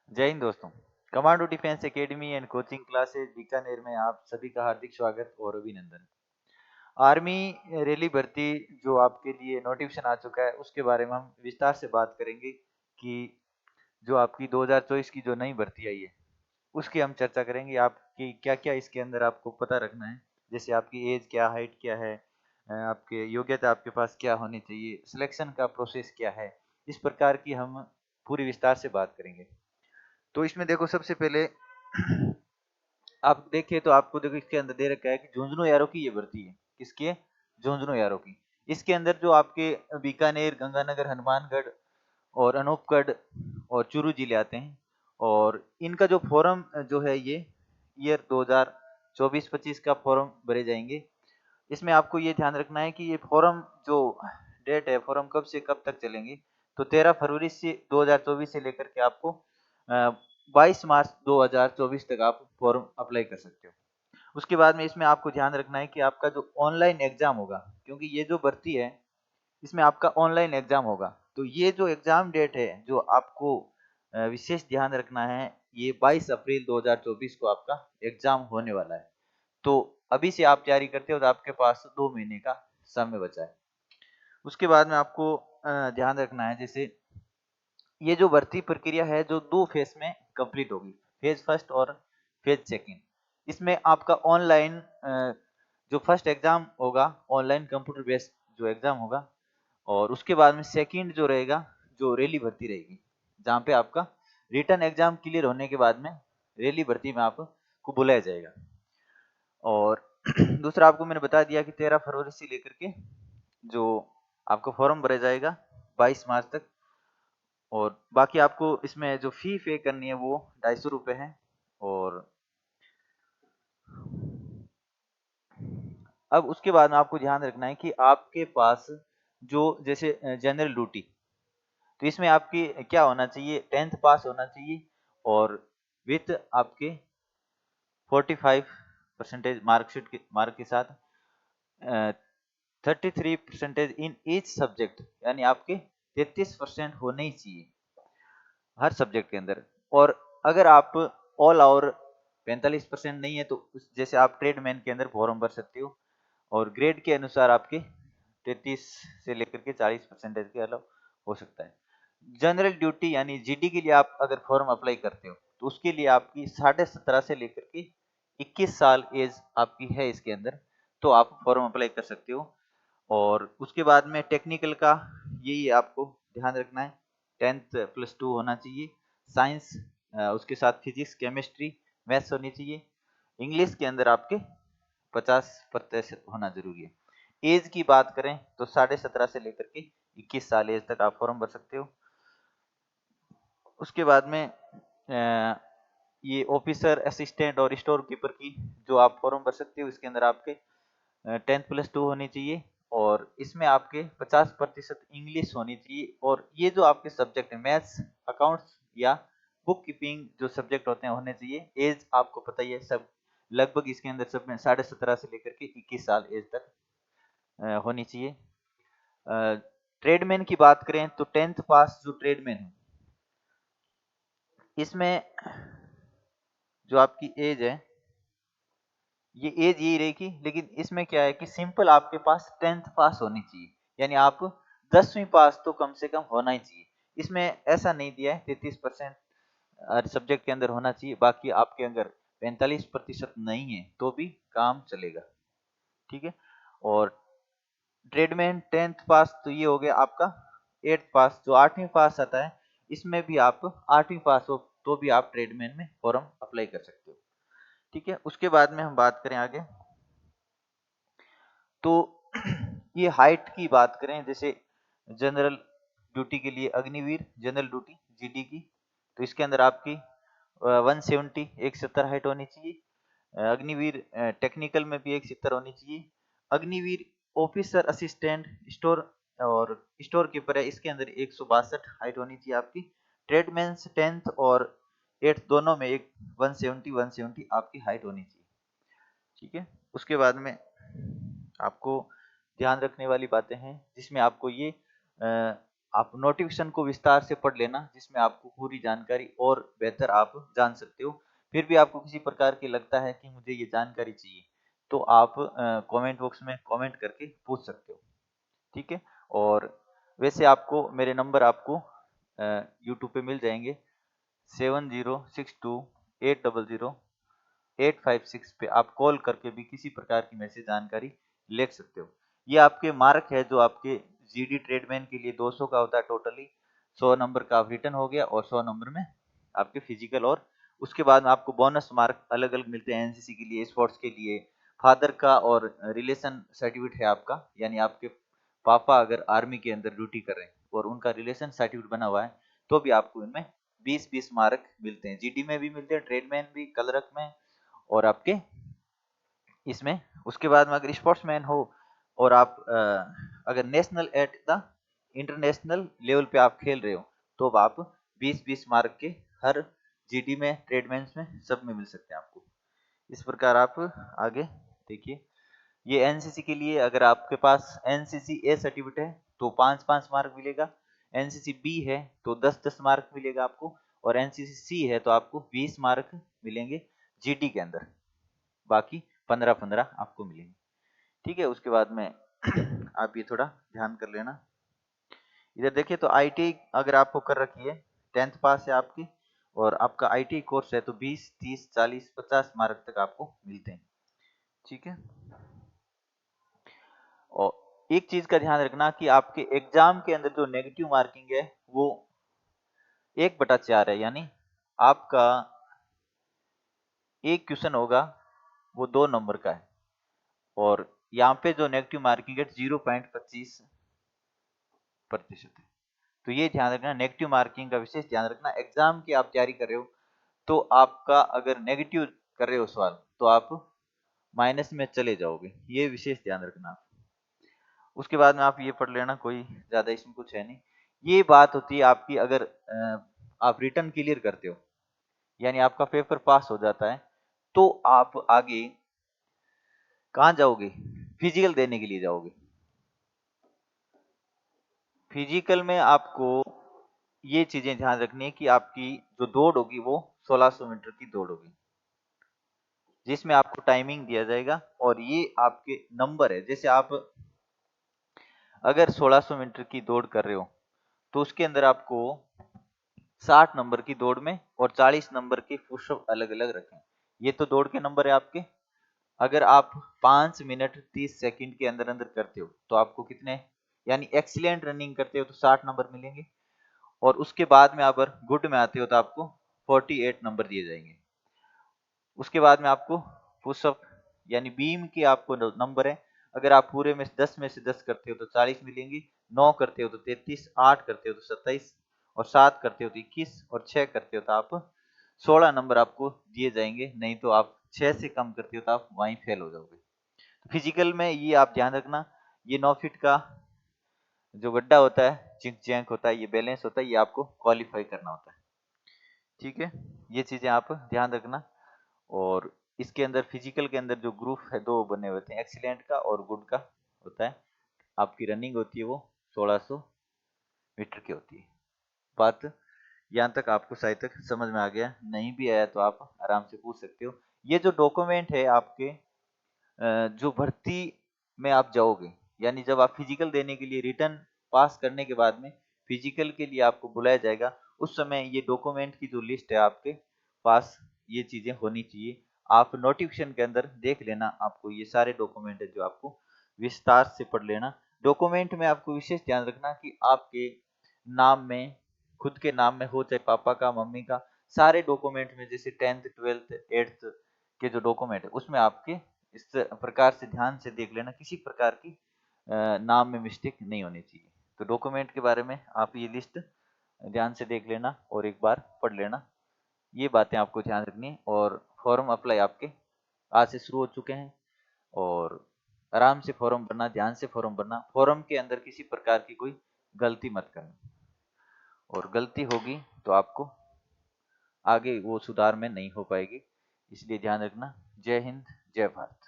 जय हिंद दोस्तों। Commando defence academy and coaching classes Bikaner में आप सभी का हार्दिक स्वागत और अभिनंदन। आर्मी रैली भर्ती जो आपके लिए नोटिफिकेशन आ चुका है उसके बारे में हम विस्तार से बात करेंगे कि जो आपकी 2024 की जो नई भर्ती आई है उसकी हम चर्चा करेंगे। आपकी क्या क्या इसके अंदर आपको पता रखना है, जैसे आपकी एज क्या, हाइट क्या है, आपके योग्यता आपके पास क्या होनी चाहिए, सिलेक्शन का प्रोसेस क्या है, इस प्रकार की हम पूरी विस्तार से बात करेंगे। तो इसमें देखो, सबसे पहले आप देखिए तो आपको देखो इसके अंदर दे रखा है कि झुंझुनू यारों की ये भर्ती है। किसकी है? झुंझुनू यारों की। इसके अंदर जो आपके बीकानेर, गंगानगर, हनुमानगढ़ और अनूपगढ़ और चूरू जिले आते हैं। और इनका जो फॉर्म जो है ये ईयर 2024-25 का फॉर्म भरे जाएंगे। इसमें आपको ये ध्यान रखना है कि ये फॉर्म जो डेट है, फॉर्म कब से कब तक चलेंगे। तो 13 फरवरी से 2024 से लेकर के आपको 22 मार्च 2024 तक आप फॉर्म अप्लाई कर सकते हो। उसके बाद में इसमें आपको ध्यान रखना है कि आपका जो ऑनलाइन एग्जाम होगा, क्योंकि ये जो भर्ती है इसमें आपका ऑनलाइन एग्जाम होगा। तो ये जो एग्जाम डेट है जो आपको विशेष ध्यान रखना है, ये 22 अप्रैल 2024 को आपका एग्जाम होने वाला है। तो अभी से आप तैयारी करते हो तो आपके पास 2 महीने का समय बचा है। उसके बाद में आपको ध्यान रखना है, जैसे ये जो भर्ती प्रक्रिया है जो 2 फेज में कंप्लीट होगी, फेज फर्स्ट और फेज सेकंड। इसमें आपका ऑनलाइन जो फर्स्ट एग्जाम होगा, ऑनलाइन कंप्यूटर बेस्ड जो एग्जाम होगा। और उसके बाद में सेकंड जो रहेगा, जो रैली भर्ती रहेगी, जहाँ पे आपका रिटन एग्जाम क्लियर होने के बाद में रैली भर्ती में आपको बुलाया जाएगा। और दूसरा आपको मैंने बता दिया कि 13 फरवरी से लेकर के जो आपका फॉर्म भरा जाएगा 22 मार्च तक। और बाकी आपको इसमें जो फी पे करनी है वो 250 रुपये है। और अब उसके बाद में आपको ध्यान रखना है कि आपके पास जो जैसे जनरल ड्यूटी, तो इसमें आपकी क्या होना चाहिए, 10th पास होना चाहिए और विथ आपके 45% मार्कशीट के मार्क के साथ 33% इन ईच सब्जेक्ट, यानी आपके 33% होने ही चाहिए हर सब्जेक्ट के अंदर। और अगर आप ऑल और 45% नहीं है तो जैसे आप ट्रेडमैन के अंदर फॉर्म भर सकते हो। और ग्रेड के अनुसार आपके 33 से लेकर के 40% के अलाव हो सकता है। जनरल ड्यूटी यानी जीडी के लिए आप अगर फॉर्म अप्लाई करते हो तो उसके लिए आपकी 17.5 से लेकर के 21 साल एज आपकी है इसके अंदर, तो आप फॉर्म अप्लाई कर सकते हो। और उसके बाद में टेक्निकल का यही आपको ध्यान रखना है, 10th+2 होना चाहिए। साइंस उसके साथ फिजिक्स, केमिस्ट्री, मैथ्स होनी चाहिए। इंग्लिश के अंदर आपके 50% होना जरूरी है। एज की बात करें तो 17.5 से लेकर के 21 साल एज तक आप फॉर्म भर सकते हो। उसके बाद में ये ऑफिसर, असिस्टेंट और स्टोर कीपर की जो आप फॉर्म भर सकते हो, इसके अंदर आपके 10th+2 होनी चाहिए। और इसमें आपके 50% इंग्लिश होनी चाहिए। और ये जो आपके सब्जेक्ट है, मैथ्स, अकाउंट्स या बुक कीपिंग जो सब्जेक्ट होते हैं होने चाहिए। एज आपको पता ही है, सब लगभग इसके अंदर सब में 17.5 से लेकर के 21 साल एज तक होनी चाहिए। ट्रेडमैन की बात करें तो 10th पास जो ट्रेडमैन है, इसमें जो आपकी एज है ये एज यही रहेगी, लेकिन इसमें क्या है कि सिंपल आपके पास 10th पास होनी चाहिए, यानी आप 10वीं पास तो कम से कम होना ही चाहिए। इसमें ऐसा नहीं दिया है 33% हर सब्जेक्ट के अंदर होना चाहिए, बाकी आपके अगर 45% नहीं है तो भी काम चलेगा। ठीक है। और ट्रेडमैन 10th पास तो ये हो गया आपका। 8th पास जो 8वीं पास आता है, इसमें भी आप 8वीं पास हो तो भी आप ट्रेडमैन में फॉर्म अप्लाई कर सकते हो। ठीक है। उसके बाद में हम बात करें आगे, तो ये हाइट की बात करें, जैसे जनरल ड्यूटी के लिए अग्निवीर जनरल ड्यूटी जीडी की, तो इसके अंदर आपकी 170 170 हाइट होनी चाहिए। अग्निवीर टेक्निकल में भी 170 होनी चाहिए। अग्निवीर ऑफिसर असिस्टेंट स्टोर और स्टोर कीपर है, इसके अंदर 162 हाइट होनी चाहिए आपकी। ट्रेडमैन्स 10th और 8th दोनों में एक 170 आपकी हाइट होनी चाहिए। ठीक है। उसके बाद में आपको ध्यान रखने वाली बातें हैं, जिसमें आपको ये आप नोटिफिकेशन को विस्तार से पढ़ लेना, जिसमें आपको पूरी जानकारी और बेहतर आप जान सकते हो। फिर भी आपको किसी प्रकार की लगता है कि मुझे ये जानकारी चाहिए, तो आप कमेंट बॉक्स में कमेंट करके पूछ सकते हो, ठीक है। और वैसे आपको मेरे नंबर आपको यूट्यूब पे मिल जाएंगे, 7062800856 पे आप कॉल करके भी किसी प्रकार की मैसेज जानकारी ले सकते हो। ये आपके मार्क है जो आपके जीडी ट्रेडमैन के लिए 200 का होता है टोटली। 100 नंबर का रिटन हो गया और 100 नंबर में आपके फिजिकल, और उसके बाद में आपको बोनस मार्क अलग अलग मिलते हैं एनसीसी के लिए, स्पोर्ट्स के लिए, फादर का और रिलेशन सर्टिफिकेट है आपका, यानी आपके पापा अगर आर्मी के अंदर ड्यूटी कर रहे हैं और उनका रिलेशन सर्टिफिकेट बना हुआ है, तो भी आपको इनमें 20-20 मार्क मिलते हैं। जीडी में भी मिलते हैं, ट्रेडमैन भी, कलरक में, और आपके इसमें। उसके बाद में अगर स्पोर्ट्समैन हो और आप अगर national at the international level पे आप खेल रहे हो, तो आप 20-20 मार्क के हर जीडी में, ट्रेडमैन में, सब में मिल सकते हैं आपको। इस प्रकार आप आगे देखिए। ये एनसीसी के लिए अगर आपके पास एनसीसी ए सर्टिफिकेट है तो 5-5 मार्क मिलेगा, एनसीसी बी है तो 10-10 मार्क मिलेगा आपको, और एनसीसी सी है तो आपको 20 मार्क मिलेंगे जीडी के अंदर, बाकी 15-15 आपको मिलेंगे, ठीक है। उसके बाद में आप ये थोड़ा ध्यान कर लेना। इधर देखिए तो आईटी अगर आपको कर रखी है, 10th पास है आपकी, और आपका आईटी कोर्स है, तो 20, 30, 40, 50 मार्क तक आपको मिलते हैं, ठीक है। और एक चीज का ध्यान रखना कि आपके एग्जाम के अंदर जो नेगेटिव मार्किंग है वो 1/4 है, यानी आपका एक क्वेश्चन होगा वो 2 नंबर का है, और यहाँ पे जो नेगेटिव मार्किंग है 0.25% है। तो ये ध्यान रखना, नेगेटिव मार्किंग का विशेष ध्यान रखना। एग्जाम की आप तैयारी कर रहे हो तो आपका अगर नेगेटिव कर रहे हो सवाल, तो आप माइनस में चले जाओगे, ये विशेष ध्यान रखना आप। उसके बाद में आप ये पढ़ लेना, कोई ज्यादा इसमें कुछ है नहीं। ये बात होती है आपकी अगर आप रिटर्न क्लियर करते हो, यानी आपका पेपर पास हो जाता है, तो आप आगे कहाँ जाओगे, फिजिकल देने के लिए जाओगे। फिजिकल में आपको ये चीजें ध्यान रखनी है कि आपकी जो दौड़ होगी वो 1600 मीटर की दौड़ होगी, जिसमें आपको टाइमिंग दिया जाएगा, और ये आपके नंबर है। जैसे आप अगर 1600 मीटर की दौड़ कर रहे हो, तो उसके अंदर आपको 60 नंबर की दौड़ में और 40 नंबर के पुशअप अलग अलग रखें। ये तो दौड़ के नंबर है आपके। अगर आप 5 मिनट 30 सेकंड के अंदर अंदर करते हो तो आपको कितने, यानी एक्सीलेंट रनिंग करते हो तो 60 नंबर मिलेंगे, और उसके बाद में अगर गुड में आते हो तो आपको 48 नंबर दिए जाएंगे। उसके बाद में आपको पुशअप यानी बीम के आपको नंबर है, अगर आप पूरे में 10 में से 10 करते हो तो 40 मिलेंगी, 9 करते हो तो 33, 8 करते हो तो 27, और 7 करते हो तो 21, और 6 करते हो तो आप 16 नंबर आपको दिए जाएंगे। नहीं तो आप 6 से कम करते हो तो आप वहीं फेल हो जाओगे। तो फिजिकल में ये आप ध्यान रखना, ये 9 फीट का जो गड्ढा होता है, चिंक चैंक होता है, ये बैलेंस होता है, ये आपको क्वालिफाई करना होता है, ठीक है। ये चीजें आप ध्यान रखना। और इसके अंदर फिजिकल के अंदर जो ग्रुप है 2 बने होते हैं, एक्सीलेंट का और गुड का होता है। आपकी रनिंग होती है वो 1600 मीटर की होती है। बात यहाँ तक आपको शायद तक समझ में आ गया, नहीं भी आया तो आप आराम से पूछ सकते हो। ये जो डॉक्यूमेंट है आपके जो भर्ती में आप जाओगे, यानी जब आप फिजिकल देने के लिए रिटर्न पास करने के बाद में फिजिकल के लिए आपको बुलाया जाएगा, उस समय ये डॉक्यूमेंट की जो लिस्ट है आपके पास, ये चीजें होनी चाहिए। आप नोटिफिकेशन के अंदर देख लेना, आपको ये सारे डॉक्यूमेंट है जो आपको विस्तार से पढ़ लेना। डॉक्यूमेंट में आपको विशेष ध्यान रखना कि आपके नाम में, खुद के नाम में हो, चाहे पापा का, मम्मी का, सारे डॉक्यूमेंट में, जैसे 10th 12th 8th के जो डॉक्यूमेंट है उसमें आपके इस प्रकार से ध्यान से देख लेना, किसी प्रकार की नाम में मिस्टेक नहीं होनी चाहिए। तो डॉक्यूमेंट के बारे में आप ये लिस्ट ध्यान से देख लेना और एक बार पढ़ लेना, ये बातें आपको ध्यान रखनी है। और फॉर्म अप्लाई आपके आज से शुरू हो चुके हैं, और आराम से फॉर्म भरना, ध्यान से फॉर्म भरना, फॉर्म के अंदर किसी प्रकार की कोई गलती मत करना, और गलती होगी तो आपको आगे वो सुधार में नहीं हो पाएगी, इसलिए ध्यान रखना। जय हिंद, जय भारत।